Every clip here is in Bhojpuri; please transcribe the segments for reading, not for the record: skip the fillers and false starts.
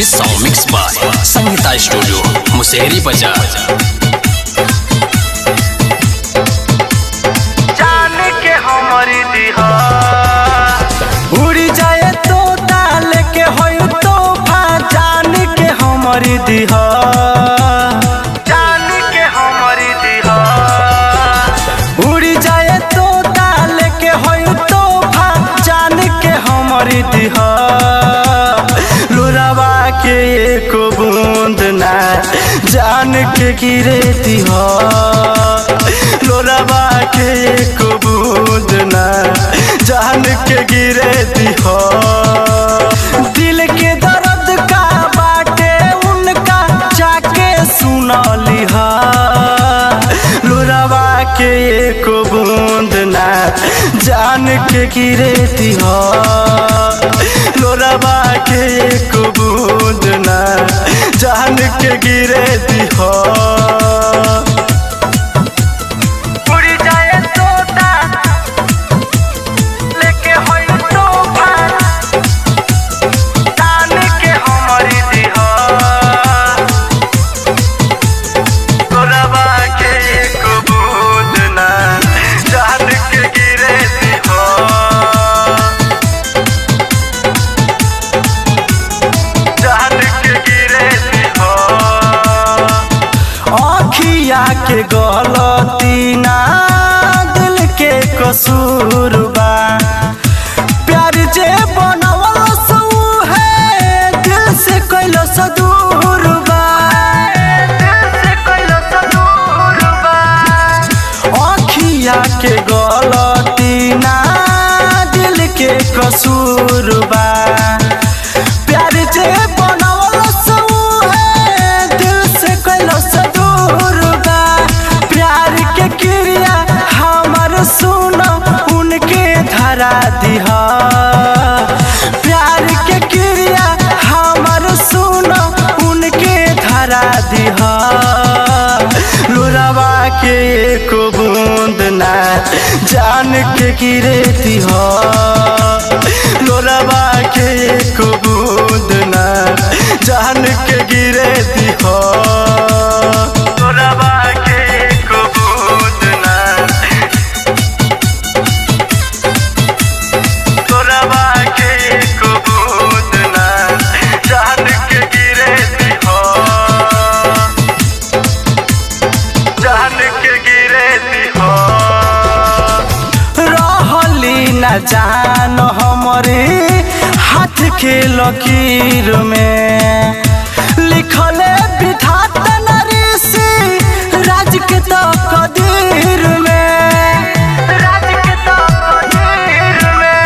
This song mixed by Sangeeta Studio, Musehri Bazaar। जान के हमारी दिहा उड़ी जाए तो डाल के होय तोहफा, जान के हमारी दिहा, जान के हमारी दिहा उड़ी जाए तो डाल के होय तोहफा, जान के हमारी दिहा। लोरावा के एक बूंद ना जान के गिरे दिहा, लोरावा के एक बूंद ना जान के गिरे दिहा। दिल के दर्द का बाटे उनका जाके सुना लिहा, लोरावा के एक बूंद ना जान के गिरे दिहा, लोरावा के एक बूंद ना जान के गिरे दिहा। उड़ी जाए तोता लेके होय तोहफा, जान के हमारी दिहा, लोरावा के एक बूंद ना जान के गिरे दिहा, जान के गिरे दिहा। आँखिया के गलती ना दिल के कसूर बा, प्यार जे बनवल सो है दिल से कैलो सा दूर बा, दिल से कैलो सा दूर बा। आँखिया के गलती ना दिल के कसूर बा, प्यार जे बनवल सो है दिल से कैलो सा दूर बा। प्यार के क्रिया हमर सुन उनके धरा दिहा, प्यार के क्रिया हमर सुन उनके धरा दिहा। लोरावा के एक बूंद ना जान के गिरे दिहा, लोरावा के एक बूंद ना जान के गिरे दिहा, लोरावा के एक बूंद ना, लोरावा के एक बूंद ना जान के गिरे दिहा, जान के गिरे दिहा। रहली न जान हमरे हाथ के लकीर में, लिखले विधाता नरेशी राज के तकदीर में, राज के तकदीर में।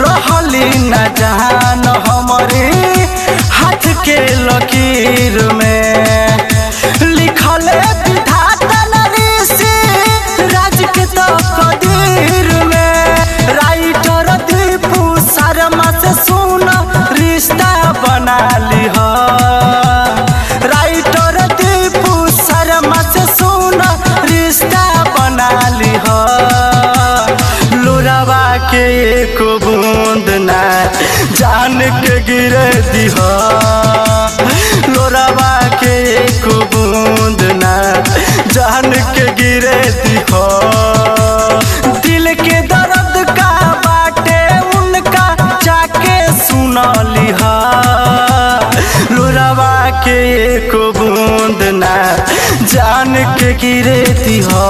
रहली न जान हमरे हाथ के लकीर में, लिखले विधाता नरेशी राज के तकदीर में। राइटर दीपू शर्मा से सुन रिश्ता बना लिहा, राइटर दीपू शर्मा से सुन रिश्ता बना लिहा। लोरावा के एक बूंद ना जान के गिरे दिहा, लोरावा के एक बूंद ना जान के गिरे दिहा। दिल के दर्द का बाटे उनका जाके सुना लिहा, लोरावा के एक बूंद ना जान के गिरे दिहा।